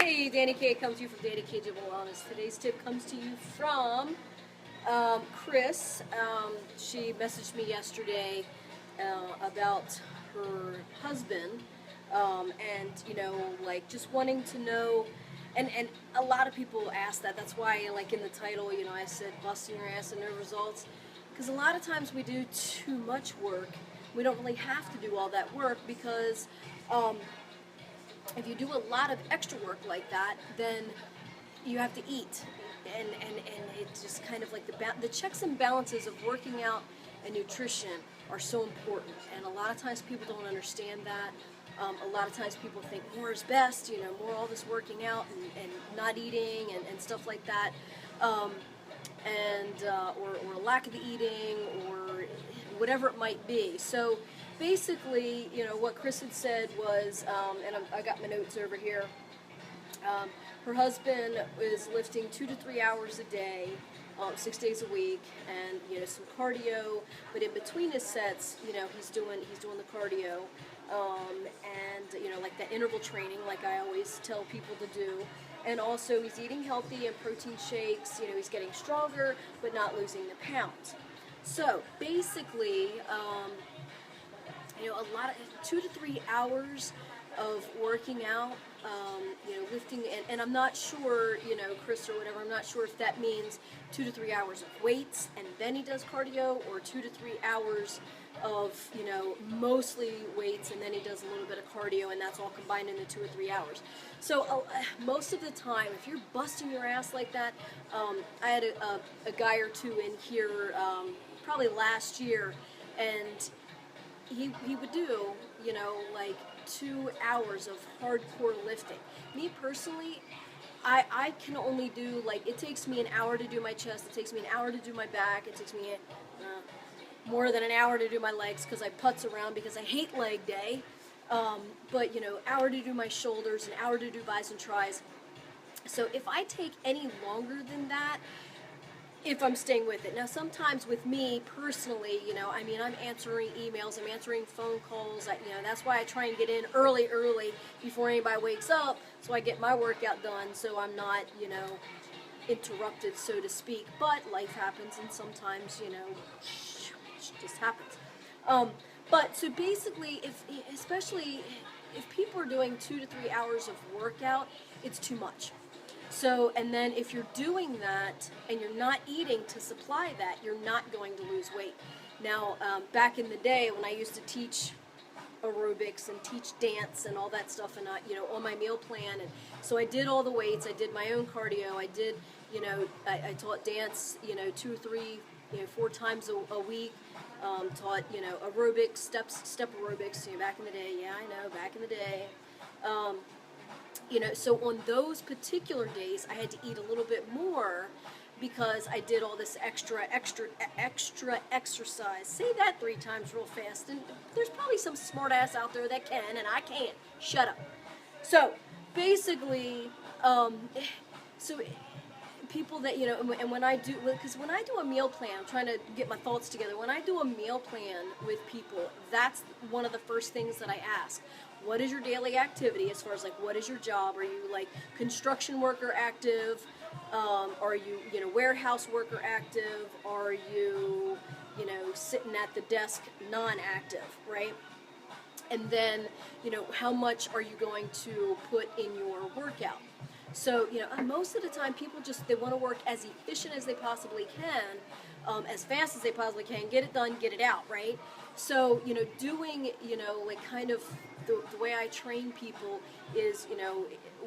Hey, Dani K comes to you from Dani K Gym Wellness. Today's tip comes to you from Chris. She messaged me yesterday about her husband, and like just wanting to know. And a lot of people ask that. That's why, like in the title, I said busting your ass and no results, because a lot of times we do too much work. We don't really have to do all that work because. If you do a lot of extra work like that, then you have to eat, and it's just kind of like the checks and balances of working out and nutrition are so important, and a lot of times people don't understand that. A lot of times people think more is best, more all this working out and not eating and stuff like that, or a lack of eating or whatever it might be. So basically, what Chris had said was, and I got my notes over here, her husband is lifting 2 to 3 hours a day, 6 days a week, and some cardio. But in between his sets, he's doing the cardio, and like that interval training, like I always tell people to do. And also he's eating healthy and protein shakes. He's getting stronger, but not losing the pounds. So basically, a lot of 2 to 3 hours of working out, lifting, and I'm not sure, Chris or whatever, I'm not sure if that means 2 to 3 hours of weights and then he does cardio, or 2 to 3 hours of, mostly weights and then he does a little bit of cardio, and that's all combined into 2 or 3 hours. So most of the time, if you're busting your ass like that, I had a guy or two in here probably last year, and he would do, like 2 hours of hardcore lifting. Me personally, I can only do, like, it takes me an hour to do my chest, it takes me an hour to do my back, it takes me more than an hour to do my legs because I putz around because I hate leg day. But hour to do my shoulders, an hour to do bis and tris. So if I take any longer than that, if I'm staying with it. Now, sometimes with me personally, I'm answering emails, I'm answering phone calls. That's why I try and get in early before anybody wakes up, so I get my workout done, so I'm not, interrupted, so to speak. But life happens, and sometimes, it just happens. But so basically, especially if people are doing 2 to 3 hours of workout, it's too much. So, and then if you're doing that and you're not eating to supply that, you're not going to lose weight. Now, back in the day when I used to teach aerobics and teach dance and all that stuff, and on my meal plan, and so I did all the weights, I did my own cardio, I did, I taught dance, 2 or 3, 4 times a week, taught, aerobics, step aerobics, back in the day, back in the day. So on those particular days, I had to eat a little bit more because I did all this extra exercise. Say that 3 times real fast, and there's probably some smart ass out there that can, and I can't. Shut up. So basically, so people that, and when I do, because when I do a meal plan, I'm trying to get my thoughts together. When I do a meal plan with people, that's one of the first things that I ask. What is your daily activity, as far as, like, what is your job? Are you, like, construction worker active? Are you, warehouse worker active? Are you, sitting at the desk non-active, right? And then, how much are you going to put in your workout? So, most of the time people they want to work as efficient as they possibly can, as fast as they possibly can, get it done, get it out, right? So, doing, like kind of the way I train people is,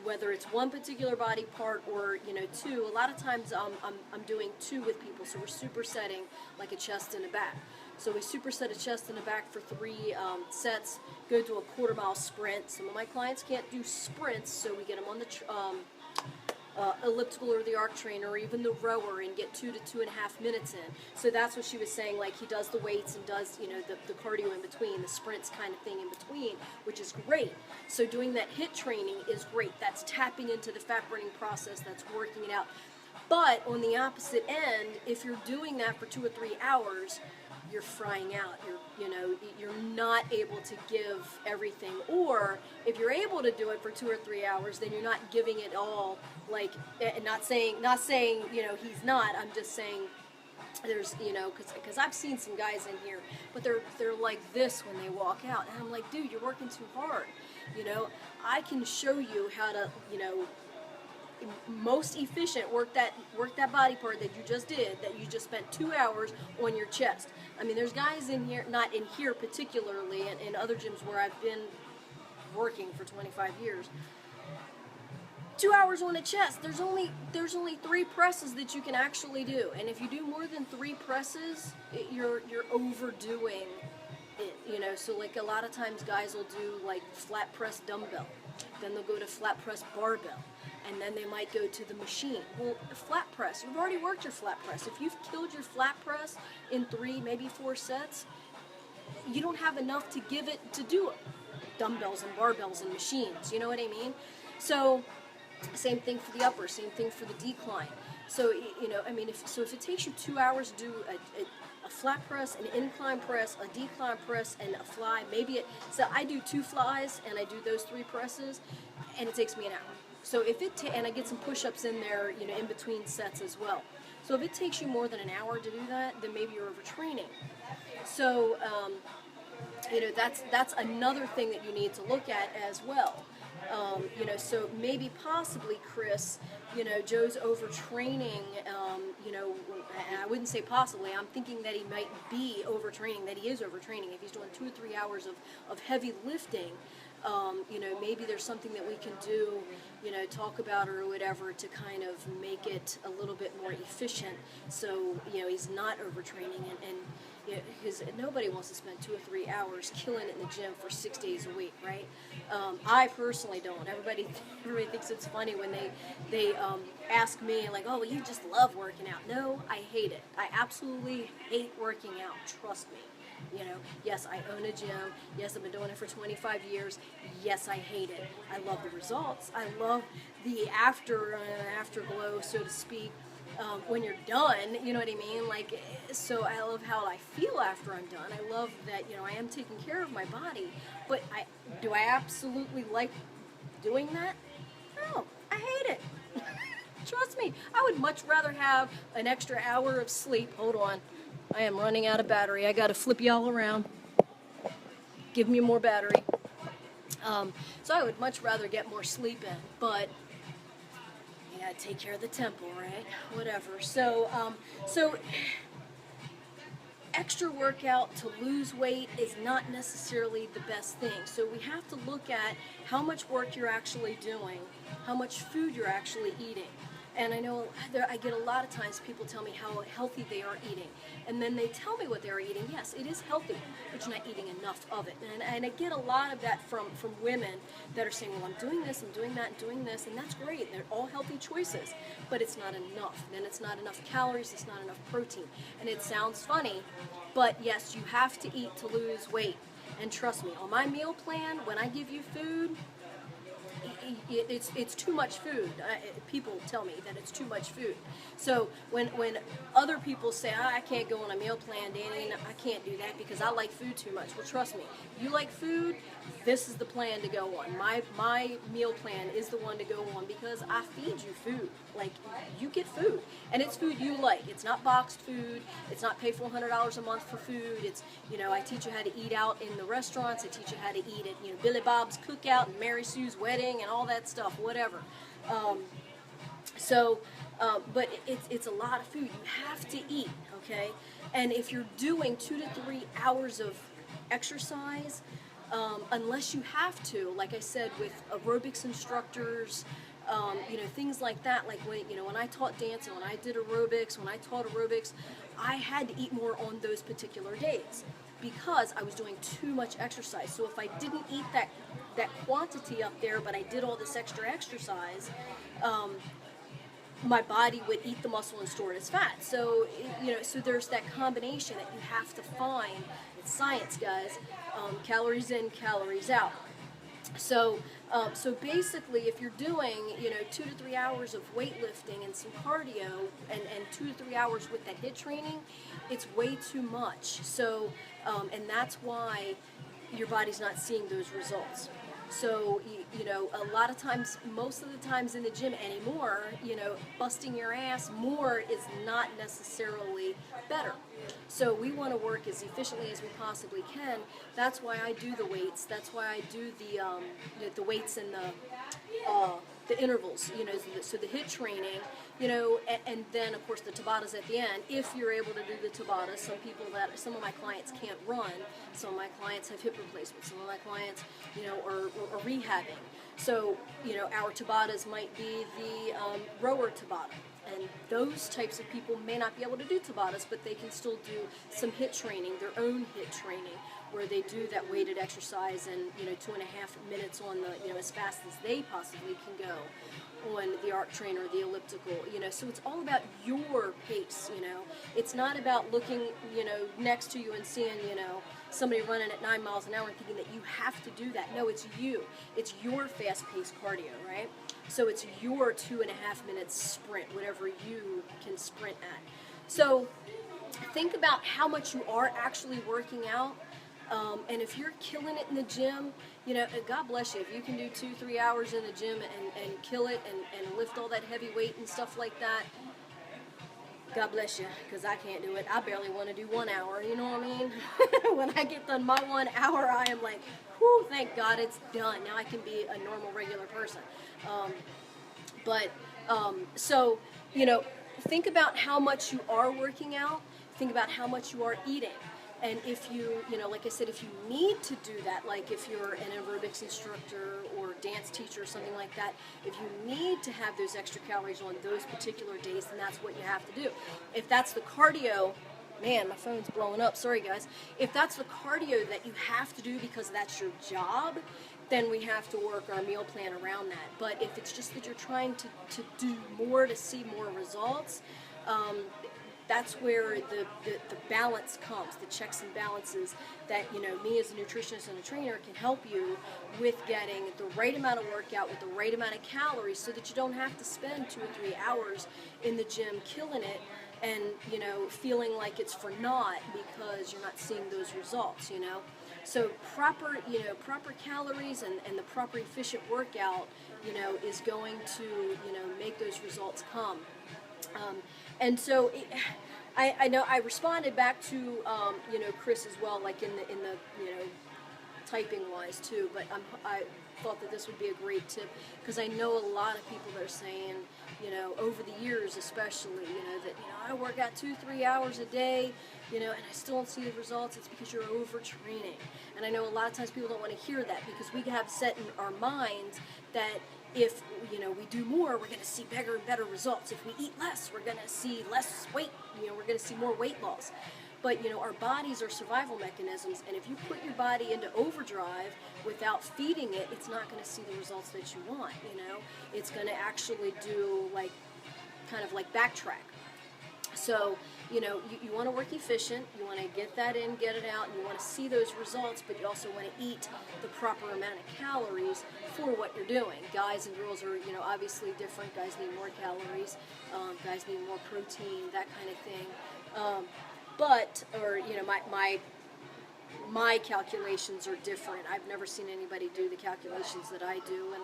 whether it's one particular body part or, 2, a lot of times I'm doing 2 with people, so we're supersetting like a chest and a back. So we superset a chest and a back for 3 sets, go to a quarter-mile sprint. Some of my clients can't do sprints, so we get them on the elliptical or the arc trainer, or even the rower, and get 2 to 2.5 minutes in. So that's what she was saying, like he does the weights and does, the cardio in between, the sprints kind of thing in between, which is great. So doing that HIIT training is great. That's tapping into the fat burning process, that's working it out. But on the opposite end, if you're doing that for 2 or 3 hours, you're frying out. You're not able to give everything. Or if you're able to do it for 2 or 3 hours, then you're not giving it all. Like, and not saying he's not. I'm just saying there's because I've seen some guys in here, but they're like this when they walk out, and I'm like, dude, you're working too hard. I can show you how to most efficient work that body part that you just did, that you just spent 2 hours on your chest. I mean, there's guys in here, not in here particularly, and in other gyms where I've been working for 25 years. 2 hours on a chest. There's only 3 presses that you can actually do, and if you do more than 3 presses, you're overdoing it. So like a lot of times guys will do like flat press dumbbell, then they'll go to flat press barbell, and then they might go to the machine. Well, flat press, you've already worked your flat press. If you've killed your flat press in 3, maybe 4 sets, you don't have enough to give it to do dumbbells and barbells and machines. You know what I mean? So same thing for the upper, same thing for the decline. So if it takes you 2 hours to do a flat press, an incline press, a decline press, and a fly, so I do 2 flies and I do those 3 presses, and it takes me an hour. So if and I get some push-ups in there, in between sets as well. So if it takes you more than an hour to do that, then maybe you're overtraining. So that's another thing that you need to look at as well. So maybe possibly Chris, Joe's overtraining, and I wouldn't say possibly, I'm thinking that he might be overtraining, that he is overtraining. If he's doing 2 or 3 hours of heavy lifting, maybe there's something that we can do, talk about or whatever to kind of make it a little bit more efficient, so, he's not overtraining, and because nobody wants to spend 2 or 3 hours killing it in the gym for 6 days a week, right? I personally don't. Everybody thinks it's funny when they ask me, like, oh, well, you just love working out. No, I hate it. I absolutely hate working out. Trust me. Yes, I own a gym. Yes, I've been doing it for 25 years. Yes, I hate it. I love the results. I love the afterglow, so to speak. When you're done, you know what I mean? Like, so I love how I feel after I'm done. I love that, I am taking care of my body. But do I absolutely like doing that? No, I hate it. Trust me, I would much rather have an extra hour of sleep. Hold on. I am running out of battery. I got to flip y'all around. Give me more battery. So I would much rather get more sleep in, but you gotta take care of the temple, right? Whatever. So extra workout to lose weight is not necessarily the best thing. So we have to look at how much work you're actually doing, how much food you're actually eating. And I know I get a lot of times people tell me how healthy they are eating. And then they tell me what they're eating. Yes, it is healthy, but you're not eating enough of it. And I get a lot of that from women that are saying, well, I'm doing this, I'm doing that, and doing this, and that's great. They're all healthy choices, but it's not enough. Then it's not enough calories, it's not enough protein. And it sounds funny, but yes, you have to eat to lose weight. And trust me, on my meal plan, when I give you food, it's too much food. People tell me that it's too much food. So when other people say, I can't go on a meal plan, Dani, I can't do that because I like food too much. Well, trust me, you like food, this is the plan to go on. My meal plan is the one to go on because I feed you food. Like, you get food, and it's food you like. It's not boxed food. It's not pay $400 a month for food. It's, I teach you how to eat out in the restaurants. I teach you how to eat at, Billy Bob's Cookout and Mary Sue's wedding and all that stuff, whatever. But it's a lot of food. You have to eat, okay? And if you're doing 2 to 3 hours of exercise, unless you have to, like I said, with aerobics instructors, things like that. Like when I taught dance and when I did aerobics, when I taught aerobics, I had to eat more on those particular days because I was doing too much exercise. So if I didn't eat that quantity up there, but I did all this extra exercise, my body would eat the muscle and store it as fat. So, so there's that combination that you have to find. It's science, guys. Calories in, calories out. So basically, if you're doing, 2 to 3 hours of weightlifting and some cardio, and 2 to 3 hours with that HIIT training, it's way too much. So, and that's why your body's not seeing those results. So, a lot of times, most of the times in the gym anymore, busting your ass more is not necessarily better. So we want to work as efficiently as we possibly can. That's why I do the weights. That's why I do the weights and the intervals. So the HIIT training. And then of course the Tabatas at the end. If you're able to do the Tabatas, some of my clients can't run. Some of my clients have hip replacements. Some of my clients, are rehabbing. So our Tabatas might be the rower Tabata. And those types of people may not be able to do Tabatas, but they can still do some HIIT training, their own HIIT training, where they do that weighted exercise in 2.5 minutes on the as fast as they possibly can go on the arc trainer or the elliptical. So it's all about your pace. It's not about looking next to you and seeing somebody running at 9 miles an hour and thinking that you have to do that. No, it's you. It's your fast-paced cardio, right? So it's your 2.5 minute sprint, whatever you can sprint at. So think about how much you are actually working out. And if you're killing it in the gym, God bless you. If you can do 2-3 hours in the gym and kill it and lift all that heavy weight and stuff like that, God bless you, because I can't do it. I barely want to do 1 hour, you know what I mean? When I get done my 1 hour, I am like, whew, thank God it's done. Now I can be a normal, regular person. So, think about how much you are working out. Think about how much you are eating. And if you, like I said, if you need to do that, like if you're an aerobics instructor or dance teacher or something like that, if you need to have those extra calories on those particular days, then that's what you have to do. If that's the cardio, man, my phone's blowing up, sorry guys. If that's the cardio that you have to do because that's your job, then we have to work our meal plan around that. But if it's just that you're trying to do more to see more results, that's where the balance comes, the checks and balances that, me as a nutritionist and a trainer can help you with getting the right amount of workout with the right amount of calories so that you don't have to spend 2 or 3 hours in the gym killing it and, feeling like it's for naught because you're not seeing those results, So proper calories and the proper efficient workout, is going to, make those results come. And so I know I responded back to Chris as well, like in the typing wise too. But I thought that this would be a great tip because I know a lot of people that are saying over the years especially that I work out 2-3 hours a day and I still don't see the results. It's because you're overtraining. And I know a lot of times people don't want to hear that because we have set in our minds that if we do more, we're going to see bigger and better results. If we eat less, we're going to see less weight. We're going to see more weight loss. But our bodies are survival mechanisms, and if you put your body into overdrive without feeding it, it's not going to see the results that you want. It's going to actually do kind of backtrack. So you want to work efficient, you want to get that in, get it out, and you want to see those results, but you also want to eat the proper amount of calories for what you're doing. Guys and girls are, obviously different. Guys need more calories, guys need more protein, that kind of thing. My calculations are different. I've never seen anybody do the calculations that I do, and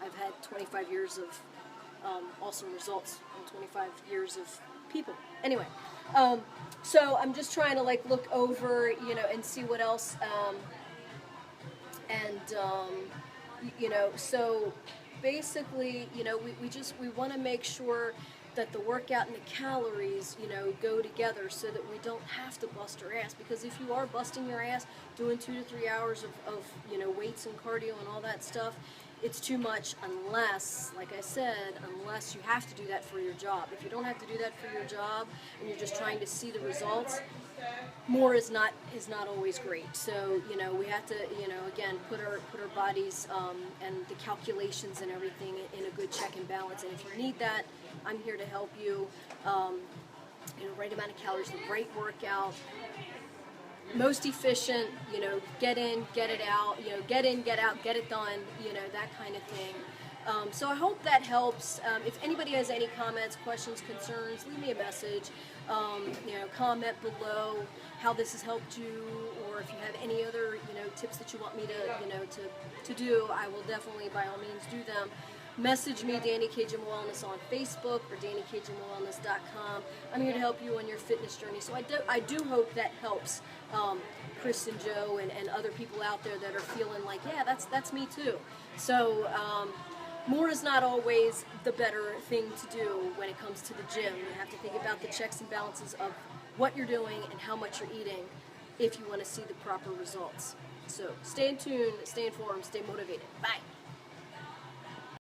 I've had 25 years of awesome results and 25 years of people. Anyway, so I'm just trying to look over, and see what else, so basically, we want to make sure that the workout and the calories, go together so that we don't have to bust our ass. Because if you are busting your ass doing 2 to 3 hours of weights and cardio and all that stuff, it's too much unless, like I said, unless you have to do that for your job. If you don't have to do that for your job and you're just trying to see the results, more is not always great. So we have to again put our bodies and the calculations and everything in a good check and balance. And if you need that, I'm here to help you. Right amount of calories, the right workout, most efficient, get in, get it out, get in, get out, get it done, that kind of thing. So I hope that helps. If anybody has any comments, questions, concerns, leave me a message. Comment below how this has helped you, or if you have any other, tips that you want me to do, I will definitely, by all means, do them. Message me, Dani K Gym Wellness, on Facebook or DaniKGymWellness.com. I'm here to help you on your fitness journey. So I do hope that helps Chris and Joe and other people out there that are feeling like, yeah, that's me too. So more is not always the better thing to do when it comes to the gym. You have to think about the checks and balances of what you're doing and how much you're eating if you want to see the proper results. So stay in tune, stay informed, stay motivated. Bye.